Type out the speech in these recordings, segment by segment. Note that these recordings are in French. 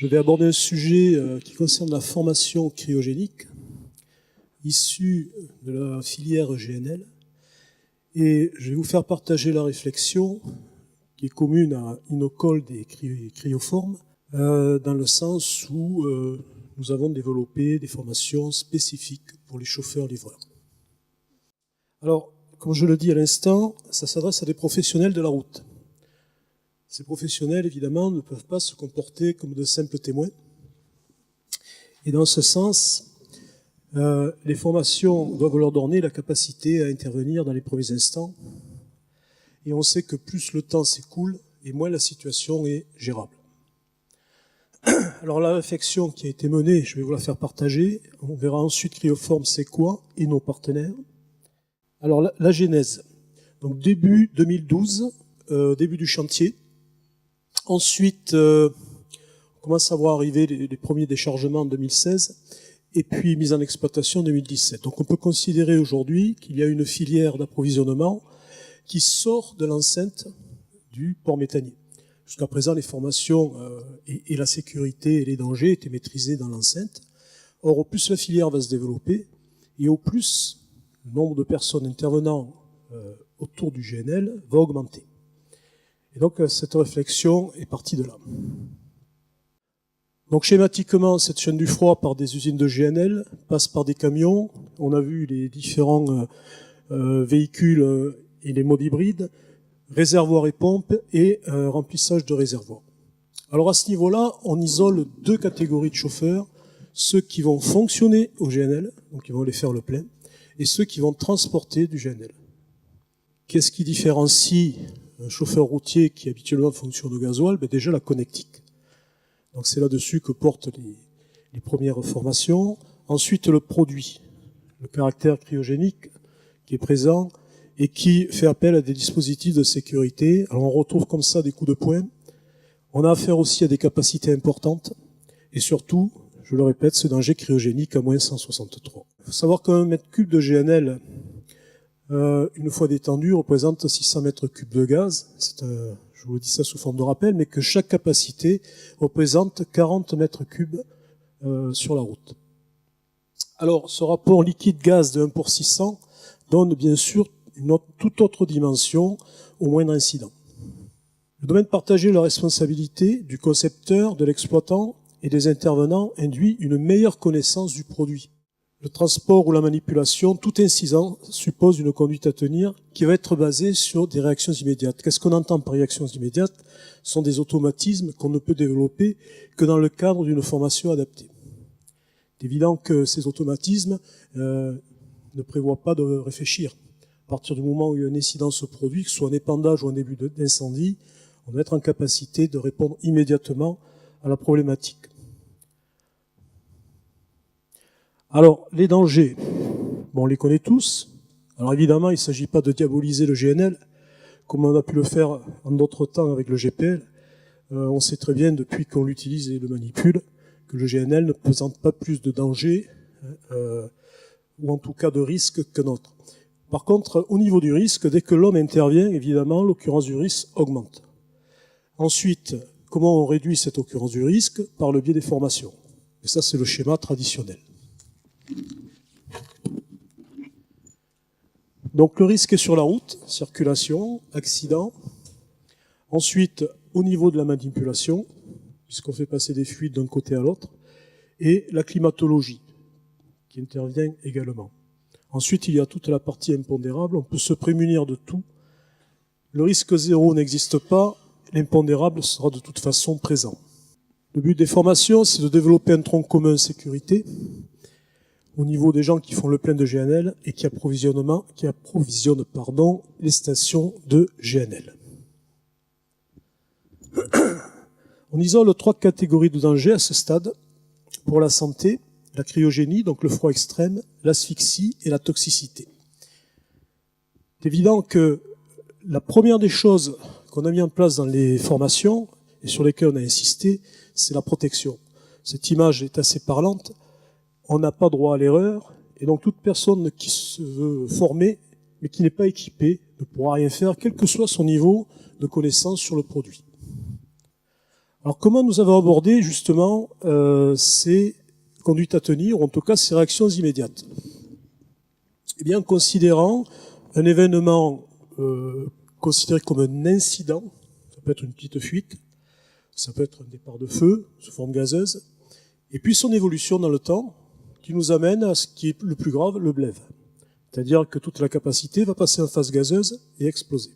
Je vais aborder un sujet qui concerne la formation cryogénique, issue de la filière GNL, et je vais vous faire partager la réflexion qui est commune à Inocold et Cryoform, dans le sens où nous avons développé des formations spécifiques pour les chauffeurs-livreurs. Alors, comme je le dis à l'instant, ça s'adresse à des professionnels de la route. Ces professionnels, évidemment, ne peuvent pas se comporter comme de simples témoins. Et dans ce sens, les formations doivent leur donner la capacité à intervenir dans les premiers instants. Et on sait que plus le temps s'écoule, et moins la situation est gérable. Alors la réflexion qui a été menée, je vais vous la faire partager. On verra ensuite Cryoform, c'est quoi, et nos partenaires. Alors la genèse. Donc début 2012, début du chantier. Ensuite, on commence à voir arriver les premiers déchargements en 2016, et puis mise en exploitation en 2017. Donc on peut considérer aujourd'hui qu'il y a une filière d'approvisionnement qui sort de l'enceinte du port méthanier. Jusqu'à présent, les formations et la sécurité et les dangers étaient maîtrisés dans l'enceinte. Or, au plus la filière va se développer, et au plus le nombre de personnes intervenant autour du GNL va augmenter. Et donc, cette réflexion est partie de là. Donc, schématiquement, cette chaîne du froid par des usines de GNL passe par des camions. On a vu les différents véhicules et les modes hybrides, réservoirs et pompes et remplissage de réservoirs. Alors, à ce niveau-là, on isole deux catégories de chauffeurs, ceux qui vont fonctionner au GNL, donc ils vont aller faire le plein, et ceux qui vont transporter du GNL. Qu'est-ce qui différencie un chauffeur routier qui habituellement fonctionne au gasoil? Ben déjà la connectique. Donc c'est là-dessus que portent les premières formations. Ensuite le produit, le caractère cryogénique qui est présent et qui fait appel à des dispositifs de sécurité. Alors on retrouve comme ça des coups de poing. On a affaire aussi à des capacités importantes et surtout, je le répète, ce danger cryogénique à moins 163. Il faut savoir qu'un mètre cube de GNL, une fois détendu, représente 600 mètres cubes de gaz. Je vous dis ça sous forme de rappel, mais que chaque capacité représente 40 mètres cubes sur la route. Alors, ce rapport liquide-gaz de 1 pour 600 donne bien sûr toute autre dimension au moindre incident. Le domaine partagé de la responsabilité du concepteur, de l'exploitant et des intervenants induit une meilleure connaissance du produit. Le transport ou la manipulation, tout incident suppose une conduite à tenir qui va être basée sur des réactions immédiates. Qu'est-ce qu'on entend par réactions immédiates? Ce sont des automatismes qu'on ne peut développer que dans le cadre d'une formation adaptée. C'est évident que ces automatismes ne prévoient pas de réfléchir. À partir du moment où un incident se produit, que ce soit un épandage ou un début d'incendie, on doit être en capacité de répondre immédiatement à la problématique. Alors, les dangers, bon, on les connaît tous. Alors évidemment, il ne s'agit pas de diaboliser le GNL, comme on a pu le faire en d'autres temps avec le GPL. On sait très bien, depuis qu'on l'utilise et le manipule, que le GNL ne présente pas plus de danger, ou en tout cas de risque qu'un autre. Par contre, au niveau du risque, dès que l'homme intervient, évidemment, l'occurrence du risque augmente. Ensuite, comment on réduit cette occurrence du risque? Par le biais des formations. Et ça, c'est le schéma traditionnel. Donc le risque est sur la route, circulation, accident. Ensuite, au niveau de la manipulation, puisqu'on fait passer des fluides d'un côté à l'autre, et la climatologie, qui intervient également. Ensuite, il y a toute la partie impondérable, on peut se prémunir de tout. Le risque zéro n'existe pas, l'impondérable sera de toute façon présent. Le but des formations, c'est de développer un tronc commun sécurité, au niveau des gens qui font le plein de GNL et qui approvisionnent les stations de GNL. On isole 3 catégories de dangers à ce stade pour la santé, la cryogénie, donc le froid extrême, l'asphyxie et la toxicité. C'est évident que la première des choses qu'on a mis en place dans les formations et sur lesquelles on a insisté, c'est la protection. Cette image est assez parlante. On n'a pas droit à l'erreur, et donc toute personne qui se veut former, mais qui n'est pas équipée, ne pourra rien faire, quel que soit son niveau de connaissance sur le produit. Alors comment nous avons abordé justement ces conduites à tenir, ou en tout cas ces réactions immédiates? Eh bien, en considérant un événement considéré comme un incident, ça peut être une petite fuite, ça peut être un départ de feu sous forme gazeuse, et puis son évolution dans le temps qui nous amène à ce qui est le plus grave, le blève. C'est-à-dire que toute la capacité va passer en phase gazeuse et exploser.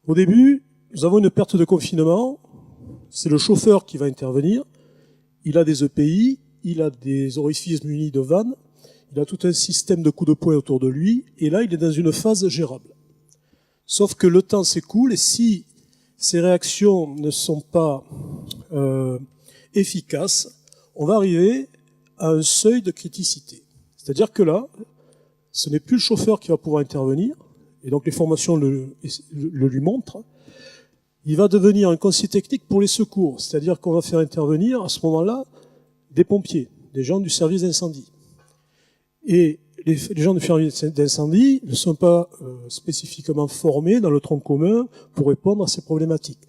Au début, nous avons une perte de confinement, c'est le chauffeur qui va intervenir, il a des EPI, il a des orifices munis de vannes, il a tout un système de coups de poing autour de lui, et là, il est dans une phase gérable. Sauf que le temps s'écoule, et si ces réactions ne sont pas efficaces, on va arriver à un seuil de criticité. C'est-à-dire que là, ce n'est plus le chauffeur qui va pouvoir intervenir, et donc les formations le lui montrent. Il va devenir un conseiller technique pour les secours, c'est-à-dire qu'on va faire intervenir à ce moment-là des pompiers, des gens du service d'incendie. Et les gens du service d'incendie ne sont pas spécifiquement formés dans le tronc commun pour répondre à ces problématiques.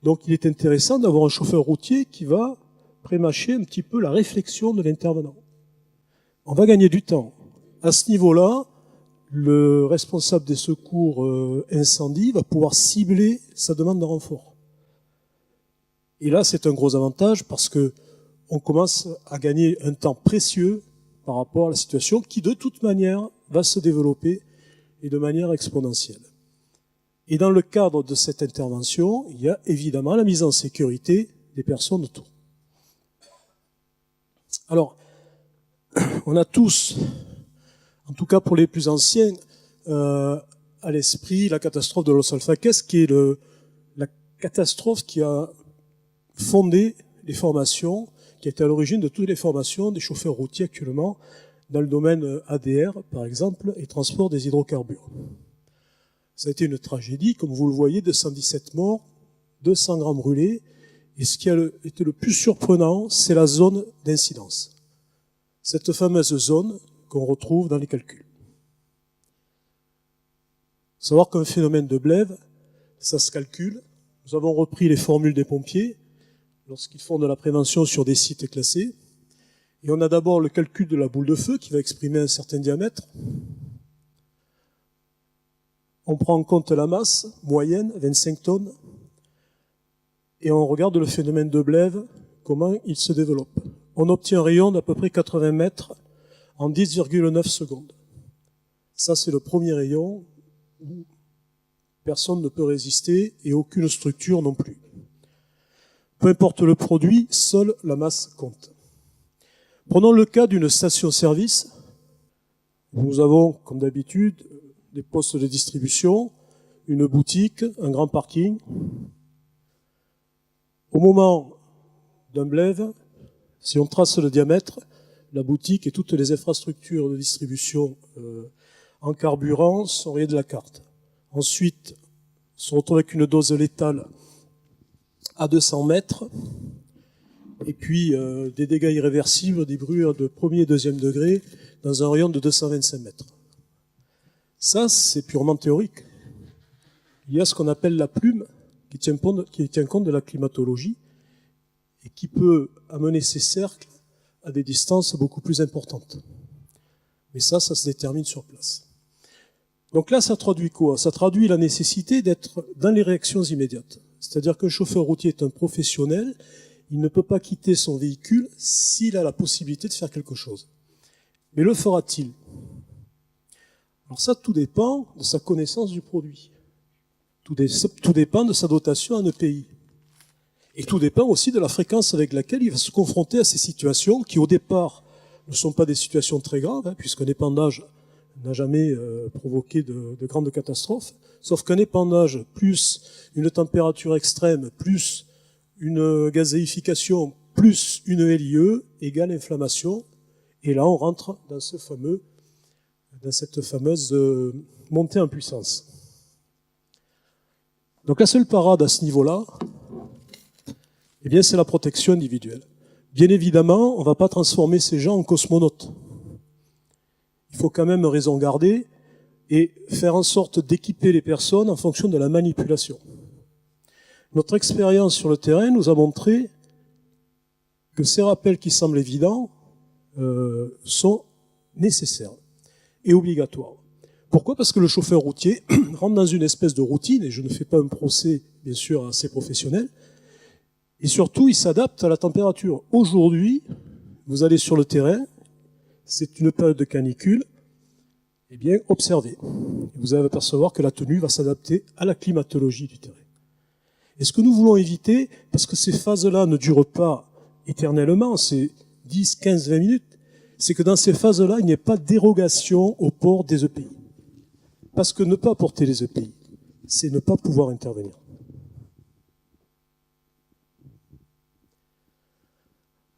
Donc il est intéressant d'avoir un chauffeur routier qui va prémâcher un petit peu la réflexion de l'intervenant. On va gagner du temps. À ce niveau-là, le responsable des secours incendie va pouvoir cibler sa demande de renfort. Et là, c'est un gros avantage parce que on commence à gagner un temps précieux par rapport à la situation qui, de toute manière, va se développer et de manière exponentielle. Et dans le cadre de cette intervention, il y a évidemment la mise en sécurité des personnes autour. Alors, on a tous, en tout cas pour les plus anciens, à l'esprit la catastrophe de Los Alfaques, qui est la catastrophe qui a fondé les formations, qui est à l'origine de toutes les formations des chauffeurs routiers actuellement dans le domaine ADR, par exemple, et transport des hydrocarbures. Ça a été une tragédie, comme vous le voyez, 217 morts, 200 grammes brûlés, et ce qui a été le plus surprenant, c'est la zone d'incidence. Cette fameuse zone qu'on retrouve dans les calculs. Il faut savoir qu'un phénomène de blève, ça se calcule. Nous avons repris les formules des pompiers lorsqu'ils font de la prévention sur des sites classés. Et on a d'abord le calcul de la boule de feu qui va exprimer un certain diamètre. On prend en compte la masse moyenne, 25 tonnes, et on regarde le phénomène de blève, comment il se développe. On obtient un rayon d'à peu près 80 mètres en 10,9 secondes. Ça, c'est le premier rayon où personne ne peut résister et aucune structure non plus. Peu importe le produit, seule la masse compte. Prenons le cas d'une station-service. Nous avons, comme d'habitude, des postes de distribution, une boutique, un grand parking. Au moment d'un blève, si on trace le diamètre, la boutique et toutes les infrastructures de distribution en carburant sont rayées de la carte. Ensuite, on se retrouve avec une dose létale à 200 mètres, et puis des dégâts irréversibles, des brûlures de premier et deuxième degré dans un rayon de 225 mètres. Ça, c'est purement théorique. Il y a ce qu'on appelle la plume, qui tient compte de la climatologie, et qui peut amener ces cercles à des distances beaucoup plus importantes. Mais ça se détermine sur place. Donc là, ça traduit quoi? Ça traduit la nécessité d'être dans les réactions immédiates. C'est-à-dire qu'un chauffeur routier est un professionnel, il ne peut pas quitter son véhicule s'il a la possibilité de faire quelque chose. Mais le fera-t-il? Alors ça, tout dépend de sa connaissance du produit. Tout dépend de sa dotation en EPI. Et tout dépend aussi de la fréquence avec laquelle il va se confronter à ces situations qui, au départ, ne sont pas des situations très graves, puisqu'un épandage n'a jamais provoqué de grandes catastrophes, sauf qu'un épandage plus une température extrême, plus une gazéification, plus une LIE égale inflammation, et là on rentre dans cette fameuse montée en puissance. Donc la seule parade à ce niveau-là, eh bien c'est la protection individuelle. Bien évidemment, on ne va pas transformer ces gens en cosmonautes. Il faut quand même raison garder et faire en sorte d'équiper les personnes en fonction de la manipulation. Notre expérience sur le terrain nous a montré que ces rappels qui semblent évidents sont nécessaires et obligatoires. Pourquoi? Parce que le chauffeur routier rentre dans une espèce de routine, et je ne fais pas un procès, bien sûr, à ces professionnels, et surtout, il s'adapte à la température. Aujourd'hui, vous allez sur le terrain, c'est une période de canicule, eh bien, observez. Vous allez apercevoir que la tenue va s'adapter à la climatologie du terrain. Et ce que nous voulons éviter, parce que ces phases-là ne durent pas éternellement, c'est 10, 15, 20 minutes, c'est que dans ces phases-là, il n'y ait pas de dérogation au port des EPI. Parce que ne pas porter les EPI, c'est ne pas pouvoir intervenir.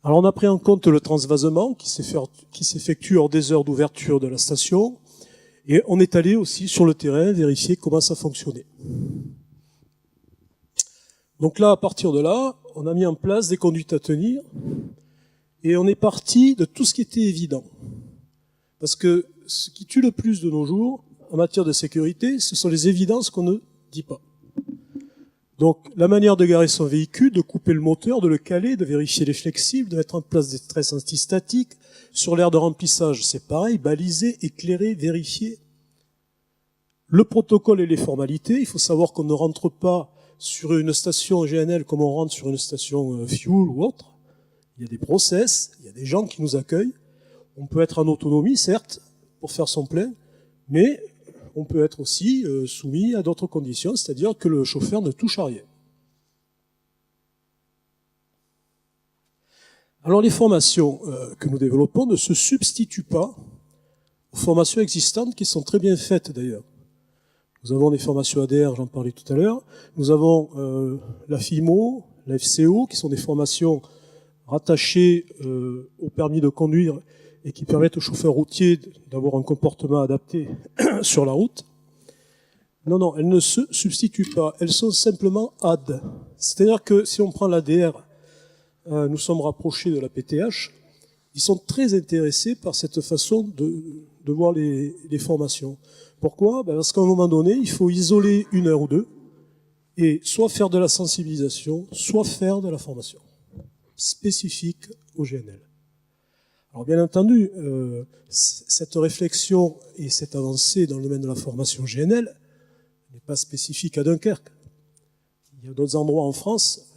Alors on a pris en compte le transvasement qui s'effectue hors des heures d'ouverture de la station, et on est allé aussi sur le terrain vérifier comment ça fonctionnait. Donc là, à partir de là, on a mis en place des conduites à tenir, et on est parti de tout ce qui était évident. Parce que ce qui tue le plus de nos jours, en matière de sécurité, ce sont les évidences qu'on ne dit pas. Donc, la manière de garer son véhicule, de couper le moteur, de le caler, de vérifier les flexibles, de mettre en place des tresses antistatiques. Sur l'aire de remplissage, c'est pareil, baliser, éclairer, vérifier. Le protocole et les formalités, il faut savoir qu'on ne rentre pas sur une station GNL comme on rentre sur une station fuel ou autre. Il y a des process, il y a des gens qui nous accueillent. On peut être en autonomie, certes, pour faire son plein, mais on peut être aussi soumis à d'autres conditions, c'est-à-dire que le chauffeur ne touche à rien. Alors les formations que nous développons ne se substituent pas aux formations existantes qui sont très bien faites d'ailleurs. Nous avons des formations ADR, j'en parlais tout à l'heure. Nous avons la FIMO, la FCO, qui sont des formations rattachées au permis de conduire et qui permettent aux chauffeurs routiers d'avoir un comportement adapté sur la route. Non, elles ne se substituent pas, elles sont simplement AD. C'est-à-dire que si on prend l'ADR, nous sommes rapprochés de la PTH, ils sont très intéressés par cette façon de voir les formations. Pourquoi? Parce qu'à un moment donné, il faut isoler 1 heure ou 2, et soit faire de la sensibilisation, soit faire de la formation spécifique au GNL. Alors bien entendu, cette réflexion et cette avancée dans le domaine de la formation GNL n'est pas spécifique à Dunkerque. Il y a d'autres endroits en France,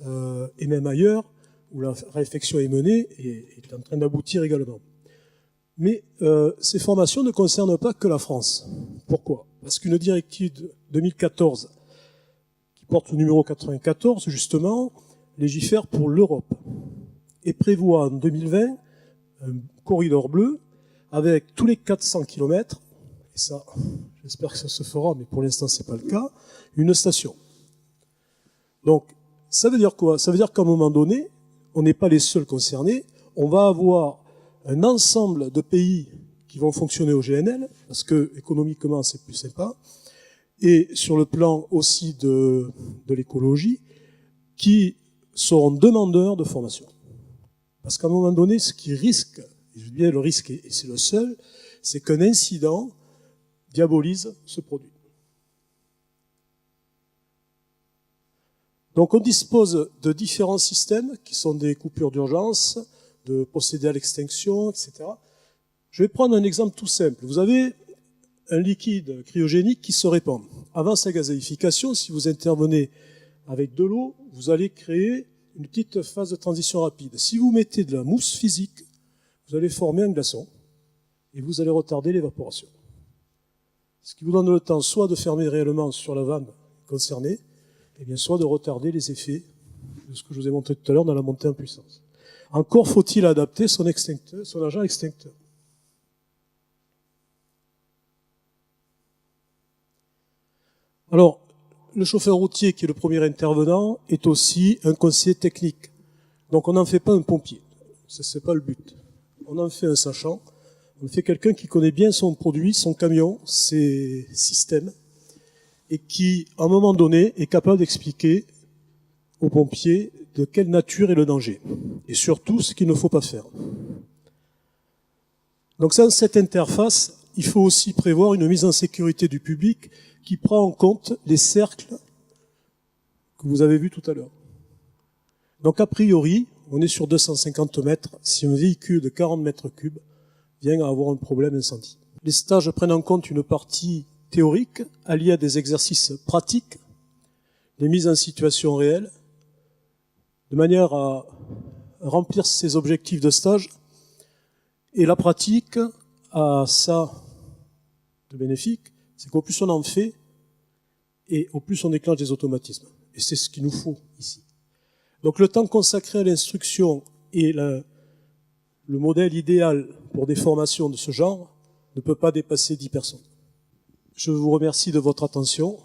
et même ailleurs, où la réflexion est menée et est en train d'aboutir également. Mais ces formations ne concernent pas que la France. Pourquoi? Parce qu'une directive de 2014, qui porte le numéro 94, justement, légifère pour l'Europe et prévoit en 2020 un corridor bleu avec tous les 400 km, et ça, j'espère que ça se fera, mais pour l'instant c'est pas le cas, une station. Donc, ça veut dire quoi? Ça veut dire qu'à un moment donné, on n'est pas les seuls concernés, on va avoir un ensemble de pays qui vont fonctionner au GNL, parce que économiquement c'est plus sympa, et sur le plan aussi de l'écologie, qui seront demandeurs de formation. Parce qu'à un moment donné, ce qui risque, et je dis bien le risque, et c'est le seul, c'est qu'un incident diabolise ce produit. Donc on dispose de différents systèmes qui sont des coupures d'urgence, de procédés à l'extinction, etc. Je vais prendre un exemple tout simple. Vous avez un liquide cryogénique qui se répand. Avant sa gazéification, si vous intervenez avec de l'eau, vous allez créer une petite phase de transition rapide. Si vous mettez de la mousse physique, vous allez former un glaçon et vous allez retarder l'évaporation. Ce qui vous donne le temps soit de fermer réellement sur la vanne concernée, et bien soit de retarder les effets de ce que je vous ai montré tout à l'heure dans la montée en puissance. Encore faut-il adapter son extincteur, son agent extincteur. Alors, le chauffeur routier, qui est le premier intervenant, est aussi un conseiller technique. Donc on n'en fait pas un pompier. Ce n'est pas le but. On en fait un sachant. On fait quelqu'un qui connaît bien son produit, son camion, ses systèmes, et qui, à un moment donné, est capable d'expliquer aux pompiers de quelle nature est le danger. Et surtout, ce qu'il ne faut pas faire. Donc sans cette interface, il faut aussi prévoir une mise en sécurité du public qui prend en compte les cercles que que vous avez vu tout à l'heure. Donc a priori, on est sur 250 mètres si un véhicule de 40 mètres cubes vient à avoir un problème incendie. Les stages prennent en compte une partie théorique alliée à des exercices pratiques, des mises en situation réelle, de manière à remplir ces objectifs de stage. Et la pratique a ça de bénéfique, c'est qu'au plus on en fait, et au plus on déclenche des automatismes. Et c'est ce qu'il nous faut ici. Donc le temps consacré à l'instruction et le modèle idéal pour des formations de ce genre ne peut pas dépasser 10 personnes. Je vous remercie de votre attention.